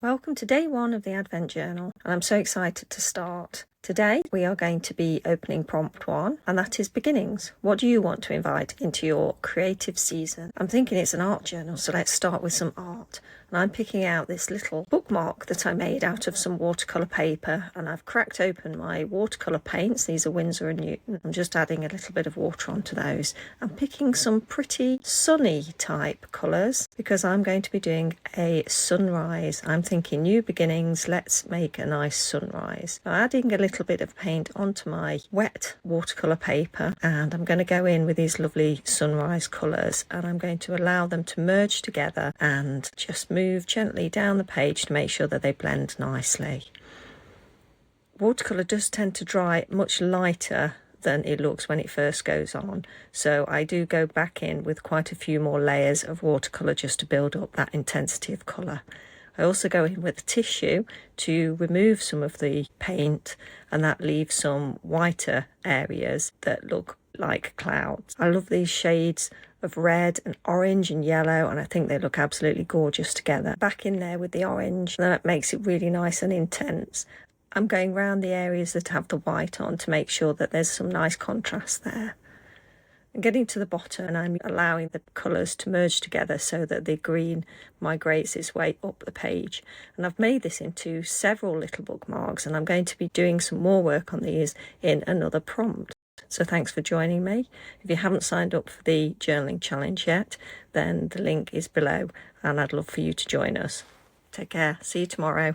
Welcome to day one of the Advent Journal, and I'm so excited to start. Today we are going to be opening prompt 1, and that is beginnings. What do you want to invite into your creative season? I'm thinking it's an art journal, so let's start with some art. And I'm picking out this little bookmark that I made out of some watercolour paper, and I've cracked open my watercolour paints. These are Winsor & Newton. I'm just adding a little bit of water onto those. I'm picking some pretty sunny type colours because I'm going to be doing a sunrise. I'm thinking new beginnings, let's make a nice sunrise. I'm adding a little bit of paint onto my wet watercolour paper, and I'm going to go in with these lovely sunrise colours, and I'm going to allow them to merge together and just move gently down the page to make sure that they blend nicely. Watercolour does tend to dry much lighter than it looks when it first goes on, so I do go back in with quite a few more layers of watercolour just to build up that intensity of colour. I also go in with tissue to remove some of the paint, and that leaves some whiter areas that look like clouds. I love these shades of red and orange and yellow, and I think they look absolutely gorgeous together. Back in there with the orange, and that makes it really nice and intense. I'm going round the areas that have the white on to make sure that there's some nice contrast there. I'm getting to the bottom, and I'm allowing the colours to merge together so that the green migrates its way up the page. And I've made this into several little bookmarks, and I'm going to be doing some more work on these in another prompt. So thanks for joining me. If you haven't signed up for the journaling challenge yet, then the link is below, and I'd love for you to join us. Take care. See you tomorrow.